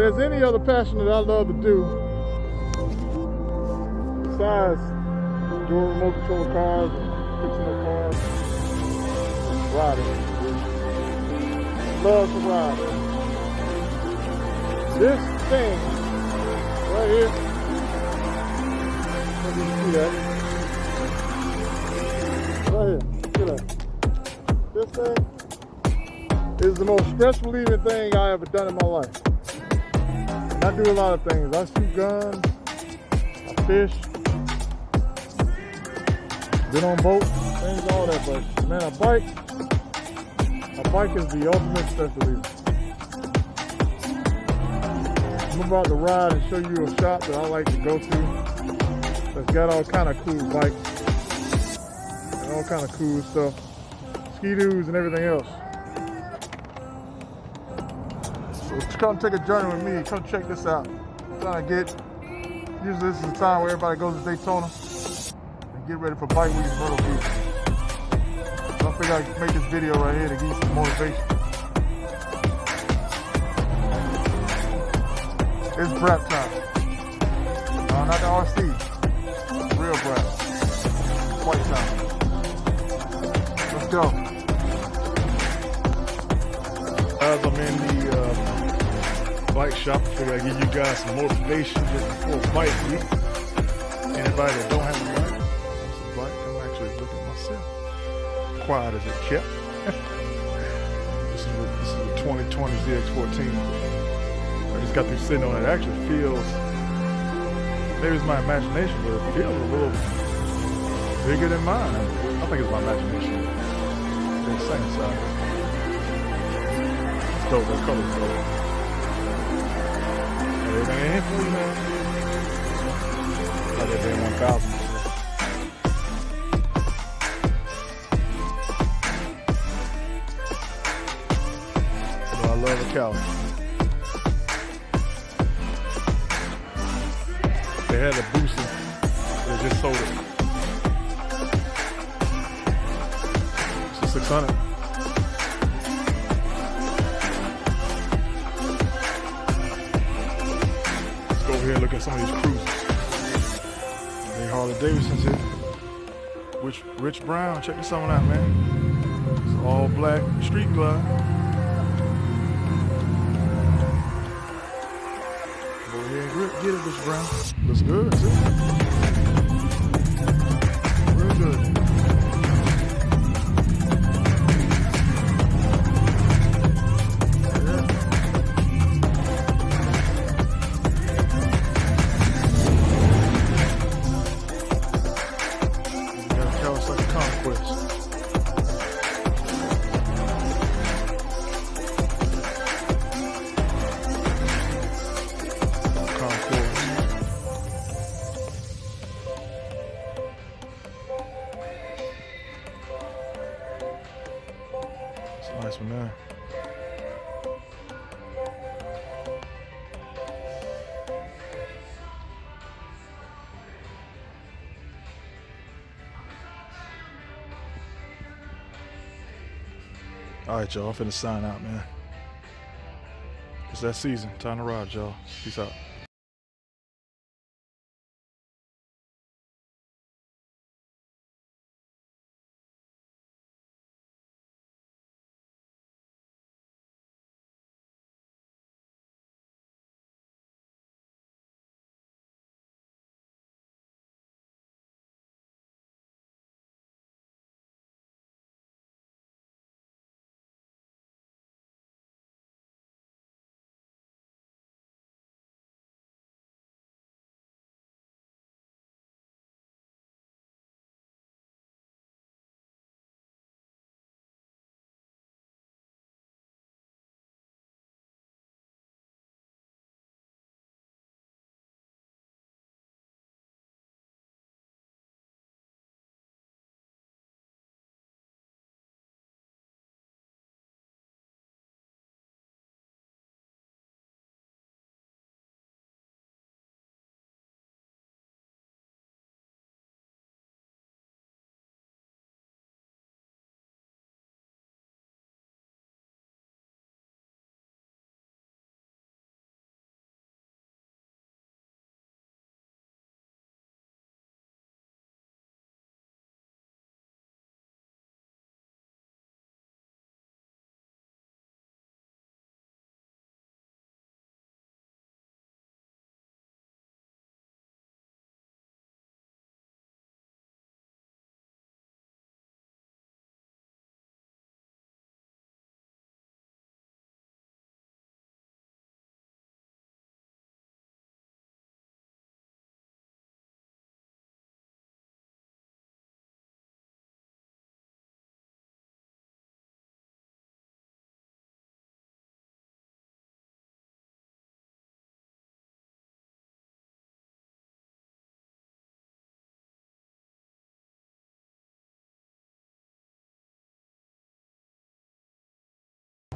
there's any other passion that I love to do besides doing remote control cars and fixing up cars, riding. Love to ride. This thing right here, let me see that. Right here, look at that. This thing is the most stress relieving thing I ever done in my life. And I do a lot of things. I shoot guns, I fish, been on boats, things, all that, but man, a bike is the ultimate stress reliever. I'm about to ride and show you a shop that I like to go to that's got all kind of cool bikes and all kind of cool stuff, ski-doos and everything else. So come take a journey with me, come check this out. I'm trying to usually this is the time where everybody goes to Daytona and get ready for Bike Week in Myrtle Beach. So I figured I'd make this video right here to give you some motivation. It's Brap time. No, not the RC. Real Brap. White time. Let's go. As I'm in the bike shop, I figured I'd give you guys some motivation just before Bike Week. Anybody that don't have a bike, I'm actually looking at myself. Quiet as it kept. This is a 2020 ZX14. I just got through sitting on it. It actually feels, maybe it's my imagination, but it feels a little bigger than mine. I think it's my imagination. They're the same size. It's dope, that color's dope. Everything ain't for you, man. Like that damn 1000. I love the Cali. They had a booster. They just sold it. It's a 600. Let's go over here and look at some of these cruisers. Hey, Harley Davidson's here. Rich Brown, check this one out, man. It's all black street glide. Get it, Mr. Brown. Looks good, too. Real good. Yeah. You got a Kawasaki Conquest. Nice one there. All right, y'all. I'm finna sign out, man. It's that season. Time to ride, y'all. Peace out.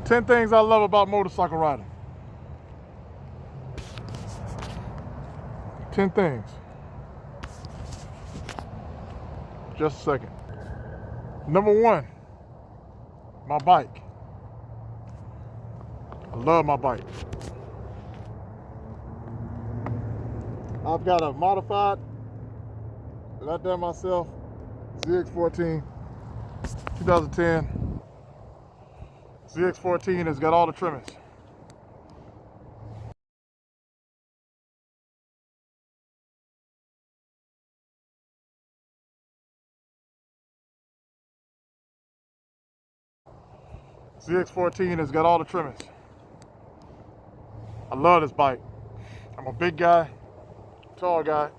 10 things I love about motorcycle riding. 10 things. Just a second. Number 1, my bike. I love my bike. I've got a modified that I've done myself, ZX14, 2010. ZX14 has got all the trimmings. ZX14 has got all the trimmings. I love this bike. I'm a big guy, tall guy,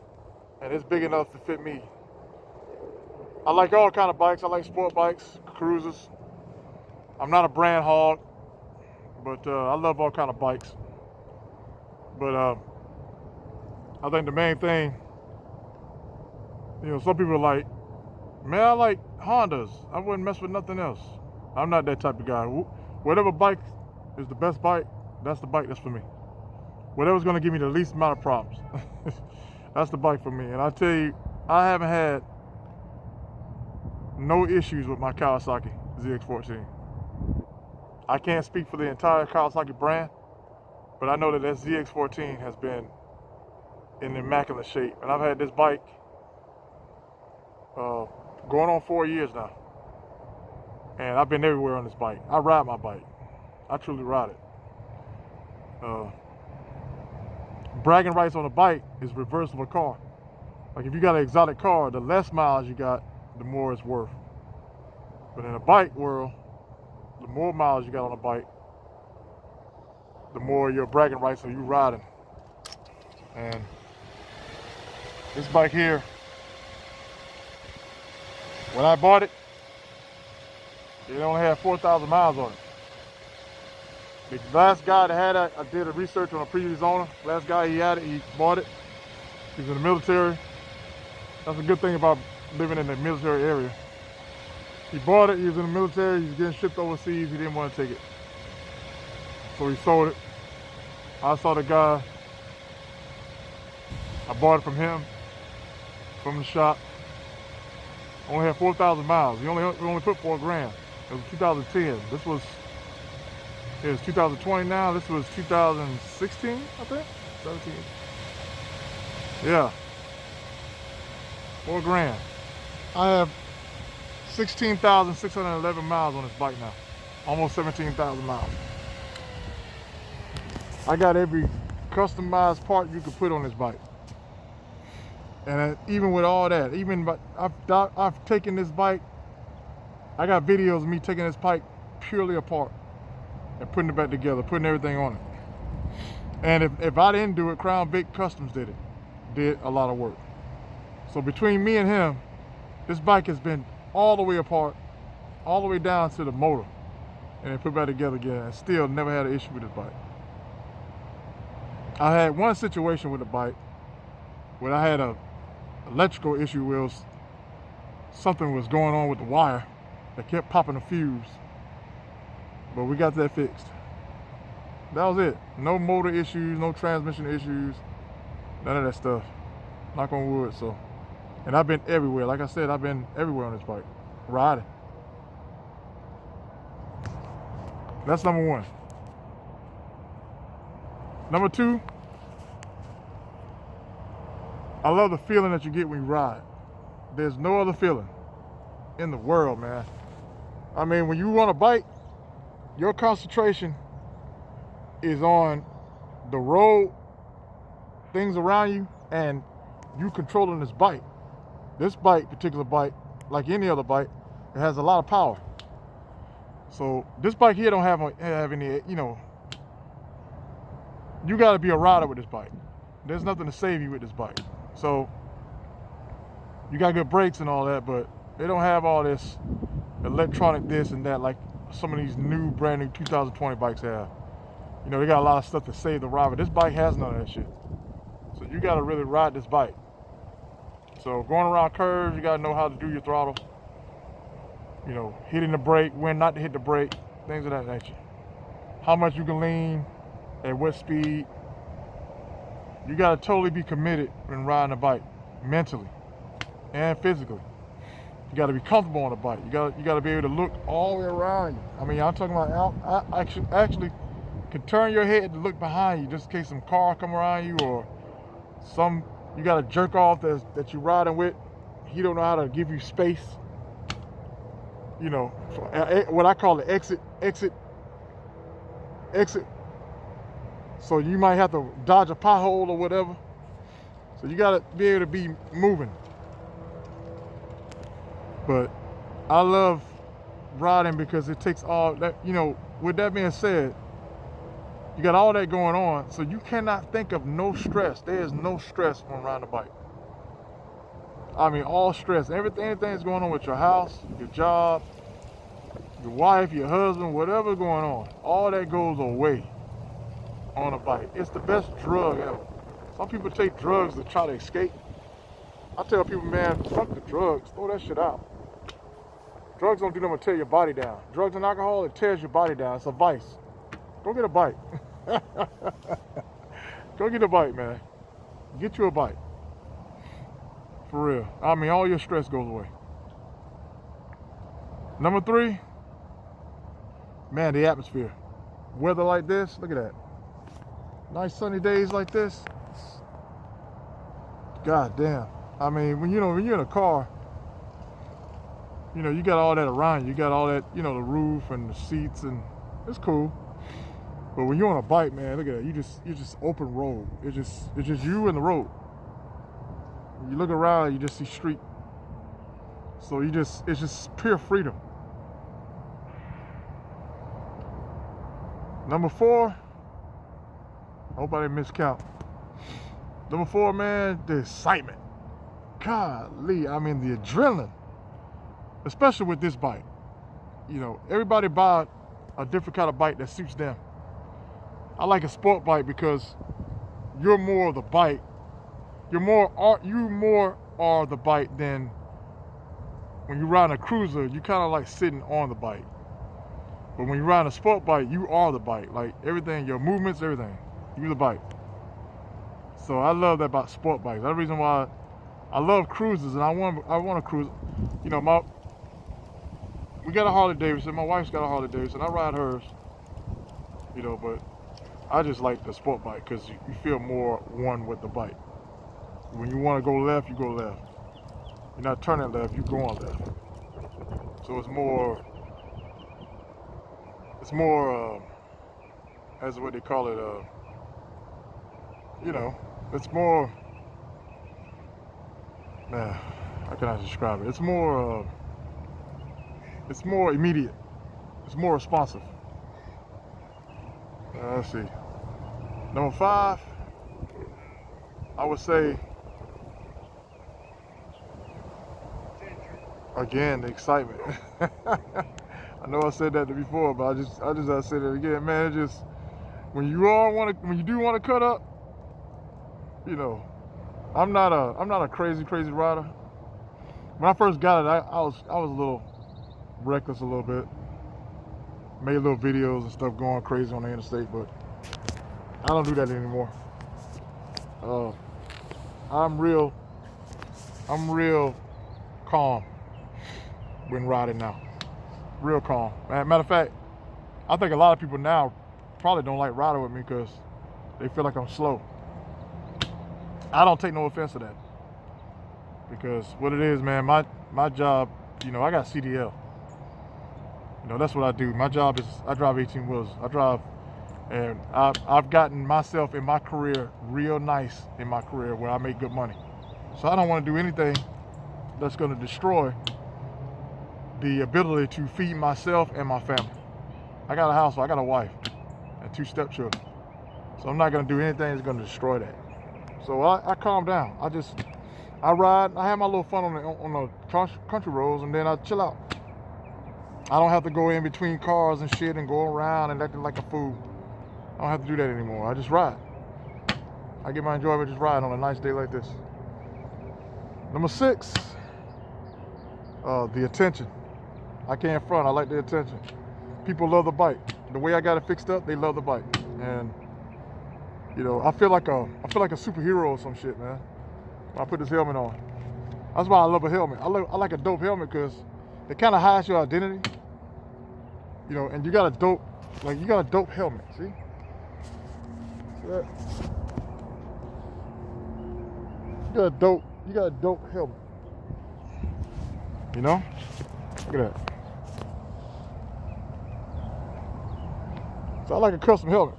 and it's big enough to fit me. I like all kind of bikes. I like sport bikes, cruisers. I'm not a brand hog, but I love all kind of bikes. But I think the main thing, some people are like, man, I like Hondas. I wouldn't mess with nothing else. I'm not that type of guy. Whatever bike is the best bike, that's the bike that's for me. Whatever's gonna give me the least amount of problems, that's the bike for me. And I tell you, I haven't had no issues with my Kawasaki ZX14. I can't speak for the entire Kawasaki brand, but I know that ZX14 has been in immaculate shape. And I've had this bike going on 4 years now. And I've been everywhere on this bike. I ride my bike. I truly ride it. Bragging rights on a bike is reverse of a car. Like if you got an exotic car, the less miles you got, the more it's worth. But in a bike world, the more miles you got on a bike, the more your bragging rights are you riding. And this bike here, when I bought it, it only had 4,000 miles on it. The last guy that had it, I did a research on a previous owner. Last guy he had it, he bought it. He was in the military. That's a good thing about living in the military area. He bought it, he was in the military, he was getting shipped overseas, he didn't want to take it. So he sold it. I saw the guy, I bought it from him, from the shop. Only had 4,000 miles. He only put $4,000. It was 2010. It was 2020 now. This was 2016, I think. 17. Yeah. $4,000. I have 16,611 miles on this bike now. Almost 17,000 miles. I got every customized part you could put on this bike. And even with all that, I've taken this bike, I got videos of me taking this bike purely apart and putting it back together, putting everything on it. And if I didn't do it, Crown Vic Customs did a lot of work. So between me and him, this bike has been all the way apart, all the way down to the motor, and then put back together again, and still never had an issue with this bike. I had one situation with the bike where I had a electrical issue where something was going on with the wire that kept popping a fuse, but we got that fixed. That was it. No motor issues, no transmission issues, none of that stuff. Knock on wood. So, and I've been everywhere. Like I said, I've been everywhere on this bike, riding. That's number 1. Number 2, I love the feeling that you get when you ride. There's no other feeling in the world, man. I mean, when you on a bike, your concentration is on the road, things around you, and you controlling this bike. This particular bike, like any other bike, it has a lot of power. So this bike here don't have any, you gotta be a rider with this bike. There's nothing to save you with this bike. So you got good brakes and all that, but they don't have all this electronic this and that like some of these new, brand new 2020 bikes have. They got a lot of stuff to save the rider. This bike has none of that shit. So you gotta really ride this bike. So going around curves, you gotta know how to do your throttle. Hitting the brake, when not to hit the brake, things of that nature. how much you can lean, at what speed. You gotta totally be committed when riding a bike, mentally and physically. You gotta be comfortable on a bike. You gotta be able to look all the way around you. I mean, I'm talking about actually can turn your head to look behind you just in case some car come around you, or you got a jerk off that you're riding with. He don't know how to give you space. You know, what I call the exit. So you might have to dodge a pothole or whatever. So you gotta be able to be moving. But I love riding because it takes all that, you know, with that being said, you got all that going on, so you cannot think of no stress. There is no stress when riding a bike. I mean, all stress. Anything that's going on with your house, your job, your wife, your husband, whatever's going on, all that goes away on a bike. It's the best drug ever. Some people take drugs to try to escape. I tell people, man, fuck the drugs. Throw that shit out. Drugs don't do nothing but tear your body down. Drugs and alcohol, it tears your body down. It's a vice. Go get a bike. Go get a bike, man. Get you a bike. For real. I mean, all your stress goes away. Number 3, man, the atmosphere. Weather like this, look at that. Nice sunny days like this. God damn. I mean, when you're in a car, you know, you got all that around you. You got all that, you know, the roof and the seats, and it's cool. But when you're on a bike, man, look at that. You just open road. It's just you and the road. You look around, you just see street. So it's just pure freedom. Number 4, I hope I didn't miscount. Number 4, man, the excitement. Golly, I mean the adrenaline. Especially with this bike. You know, everybody buy a different kind of bike that suits them. I like a sport bike because you're more of the bike. You more are the bike than when you ride a cruiser. You kind of like sitting on the bike. But when you ride a sport bike, you are the bike. Like everything, your movements, everything. You're the bike. So I love that about sport bikes. That's the reason why I love cruisers, and I want a cruiser. You know, we got a Harley Davidson. My wife's got a Harley Davidson. I ride hers. You know, but I just like the sport bike because you feel more one with the bike. When you want to go left, you go left. You're not turning left, you're going left. So it's more, as what they call it, you know, it's more, man, how can I describe it? It's more immediate. It's more responsive. Let's see. Number 5, I would say, again, the excitement. I know I said that before, but I just gotta say that again, man. It just when you do want to cut up, you know, I'm not a crazy rider. When I first got it, I was a little reckless, a little bit. Made little videos and stuff going crazy on the interstate, but I don't do that anymore. I'm real calm when riding now. Real calm. Matter of fact, I think a lot of people now probably don't like riding with me because they feel like I'm slow. I don't take no offense to that. Because what it is, man, my job, you know, I got CDL. You know, that's what I do. My job is I drive 18 wheels. I drive, and I've gotten myself in my career real nice in my career where I make good money. So I don't want to do anything that's going to destroy the ability to feed myself and my family. I got a house, I got a wife and 2 stepchildren. So I'm not going to do anything that's going to destroy that. So I calm down. I ride, I have my little fun on the country roads, and then I chill out. I don't have to go in between cars and shit and go around and acting like a fool. I don't have to do that anymore. I just ride. I get my enjoyment just riding on a nice day like this. Number 6, the attention. I can't front, I like the attention. People love the bike. the way I got it fixed up, they love the bike. And you know, I feel like a superhero or some shit, man, when I put this helmet on. That's why I love a helmet. I like a dope helmet because it kind of hides your identity. You know, and you got a dope helmet, see? See that? You got a dope helmet. You know? Look at that. So I like a custom helmet.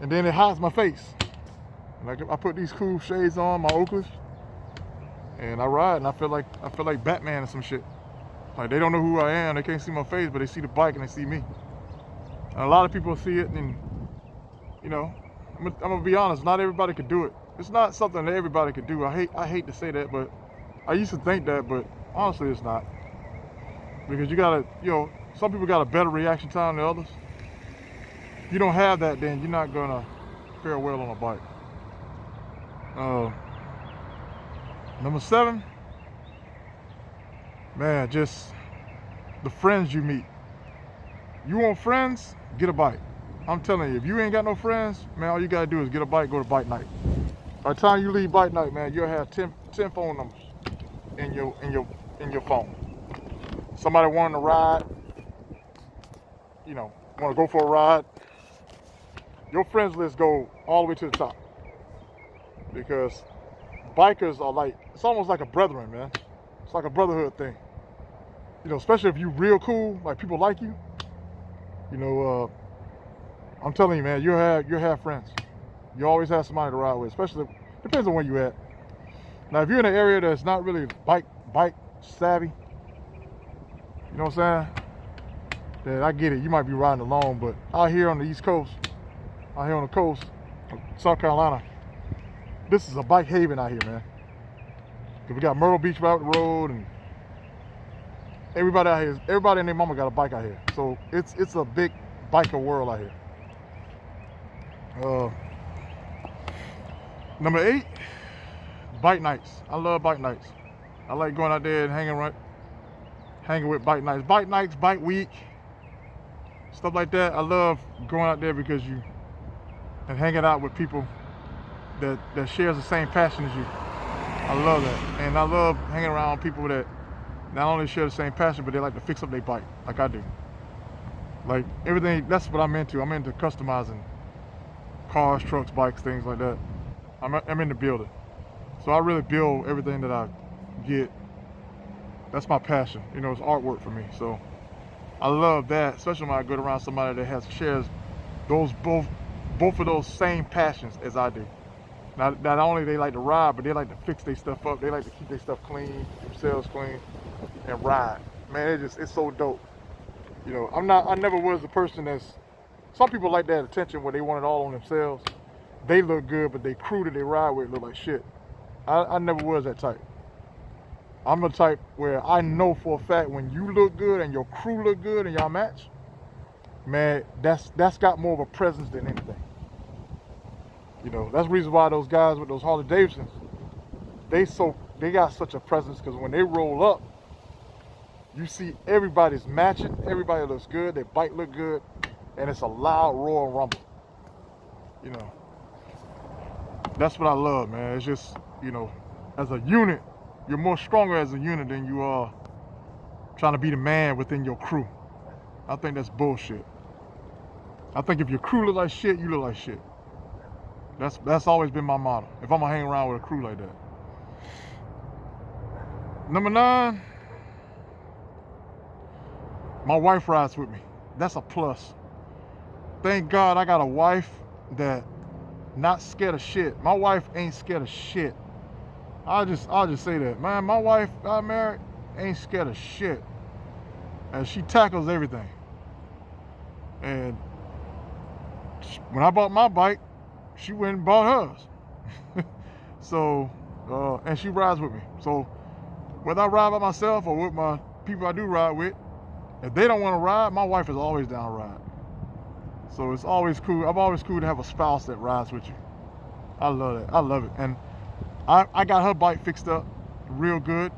And then it hides my face. Like I put these cool shades on, my Oakley's, and I ride and I feel like Batman or some shit. Like they don't know who I am, they can't see my face, but they see the bike and they see me. And a lot of people see it, and you know, I'm gonna be honest, not everybody could do it. It's not something that everybody could do. I hate to say that, but I used to think that, but honestly it's not. Because you gotta, you know, some people got a better reaction time than others. If you don't have that, then you're not gonna fare well on a bike. Number 7, man, just the friends you meet. You want friends? Get a bike. I'm telling you, if you ain't got no friends, man, all you gotta do is get a bike, go to bike night. By the time you leave bike night, man, you'll have 10 phone numbers in your phone. Somebody wanting to ride, you know, want to go for a ride. Your friends list go all the way to the top. Because bikers are like, it's almost like a brethren, man. It's like a brotherhood thing. You know, especially if you real cool, like people like you. You know, I'm telling you, man, you'll have friends. You always have somebody to ride with, especially, depends on where you at. Now, if you're in an area that's not really bike savvy, you know what I'm saying? Then I get it, you might be riding alone, but out here on the East Coast, out here on the coast of South Carolina, this is a bike haven out here, man. Cause we got Myrtle Beach right up the road, and everybody out here, everybody and their mama got a bike out here. So it's a big biker world out here. Number 8, bike nights. I love bike nights. I like going out there and hanging with bike nights. Bike nights, bike week, stuff like that. I love going out there because and hanging out with people that shares the same passion as you. I love that. And I love hanging around people that not only share the same passion, but they like to fix up their bike, like I do. Like everything, that's what I'm into. I'm into customizing cars, trucks, bikes, things like that. I'm into building. So I really build everything that I get. That's my passion. You know, it's artwork for me. So I love that, especially when I go around somebody that shares those both of those same passions as I do. Not only they like to ride, but they like to fix their stuff up. They like to keep their stuff clean, themselves clean, and ride. Man, it's so dope. You know, I never was the person some people like that attention where they want it all on themselves. They look good, but they crew that they ride with look like shit. I never was that type. I'm the type where I know for a fact when you look good and your crew look good and y'all match, man, that's got more of a presence than anything. You know, that's the reason why those guys with those Harley Davidsons, they got such a presence, because when they roll up, you see everybody's matching, everybody looks good, their bike look good, and it's a loud roar and rumble. You know, that's what I love, man. It's just, you know, as a unit, you're more stronger as a unit than you are trying to be the man within your crew. I think that's bullshit. I think if your crew look like shit, you look like shit. That's always been my motto. If I'm gonna hang around with a crew like that. Number 9, my wife rides with me. That's a plus. Thank God I got a wife that not scared of shit. My wife ain't scared of shit. I'll just say that, man. My wife I married ain't scared of shit, and she tackles everything. And when I bought my bike, she went and bought hers. So, and she rides with me. So whether I ride by myself or with my people I do ride with, if they don't want to ride, my wife is always down to ride. So it's always cool. I'm always cool to have a spouse that rides with you. I love that. I love it. And I got her bike fixed up real good.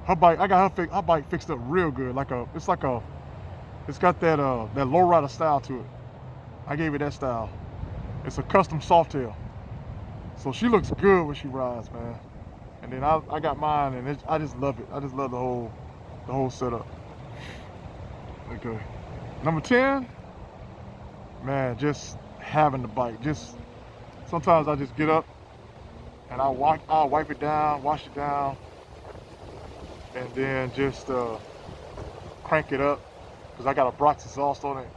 I got her bike fixed up real good. It's like a It's got that lowrider style to it. I gave it that style. It's a custom Softail. So she looks good when she rides, man. And then I got mine, and I just love it. I just love the whole setup. Okay. Number 10, man, just having the bike. Just sometimes I just get up and I'll wipe it down, wash it down, and then just crank it up, because I got a Brox exhaust on it.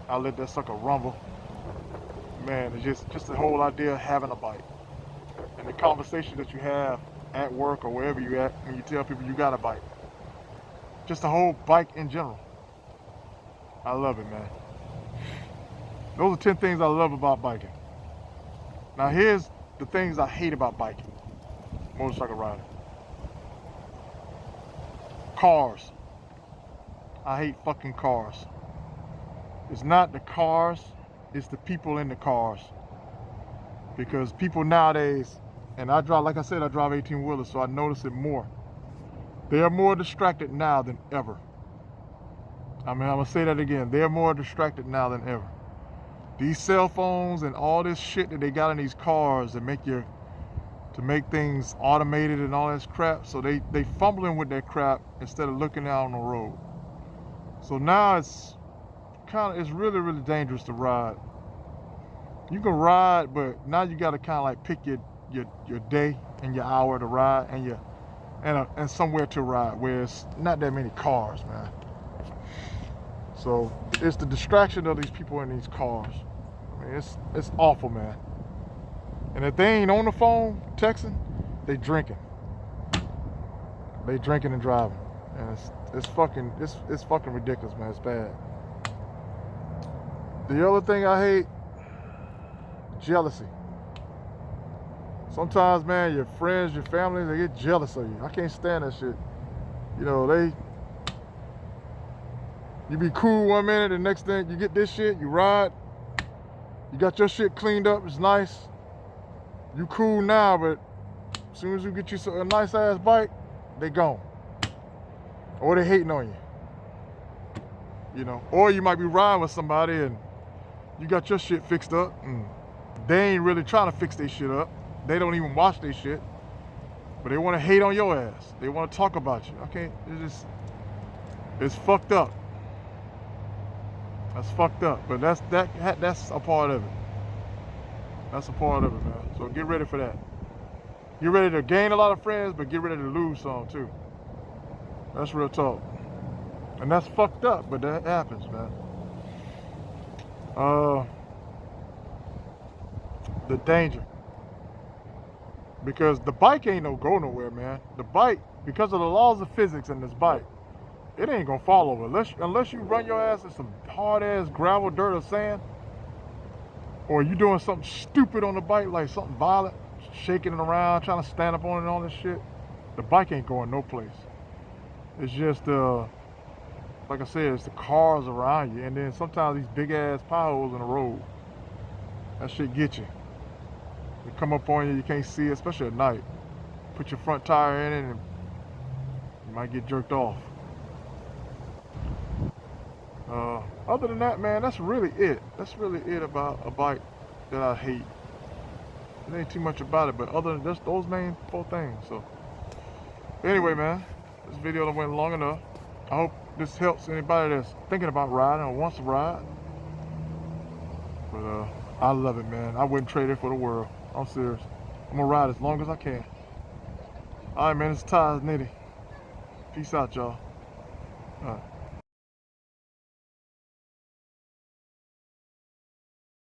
I'll let that sucker rumble. Man, it's just the whole idea of having a bike. And the conversation that you have at work or wherever you at when you tell people you got a bike. Just the whole bike in general. I love it, man. Those are 10 things I love about biking. Now here's the things I hate about biking. Motorcycle riding. Cars. I hate fucking cars. It's not the cars, it's the people in the cars. Because people nowadays, and I drive, like I said, I drive 18-wheelers, so I notice it more. They are more distracted now than ever. I'm gonna say that again. They're more distracted now than ever. These cell phones and all this shit that they got in these cars that to make things automated and all this crap. So they fumbling with that crap instead of looking out on the road. So now it's really, really dangerous to ride. You can ride, but now you got to kind of like pick your day and your hour to ride and somewhere to ride where it's not that many cars, man. So it's the distraction of these people in these cars. I mean, it's awful, man. And if they ain't on the phone texting, they drinking. They drinking and driving, and it's fucking ridiculous, man. It's bad. The other thing I hate, jealousy. Sometimes, man, your friends, your family, they get jealous of you. I can't stand that shit. You know, you be cool one minute, the next thing you get this shit, you ride, you got your shit cleaned up, it's nice. You cool now, but as soon as you get you a nice ass bike, they gone. Or they hating on you. You know, or you might be riding with somebody and you got your shit fixed up and they ain't really trying to fix their shit up. They don't even wash their shit, but they want to hate on your ass. They want to talk about you. Okay, it's fucked up. That's fucked up, but that's a part of it. That's a part of it, man. So get ready for that. Get ready to gain a lot of friends, but get ready to lose some too. That's real talk. And that's fucked up, but that happens, man. The danger. Because the bike ain't go nowhere, man. The bike, because of the laws of physics in this bike, it ain't gonna fall over. Unless you run your ass in some hard ass gravel, dirt, or sand, or you doing something stupid on the bike, like something violent, shaking it around, trying to stand up on it and all this shit, the bike ain't going no place. It's just, like I said, it's the cars around you, and then sometimes these big ass potholes in the road, that shit get you. They come up on you, you can't see it, especially at night. Put your front tire in it and you might get jerked off. Other than that, man, that's really it. That's really it about a bike that I hate. There ain't too much about it, but other than just those main 4 things. So anyway, man, this video went long enough. I hope this helps anybody that's thinking about riding or wants to ride. But I love it, man. I wouldn't trade it for the world. I'm serious. I'm gonna ride as long as I can. All right, man, it's Ty's Nitty. Peace out, y'all. All right.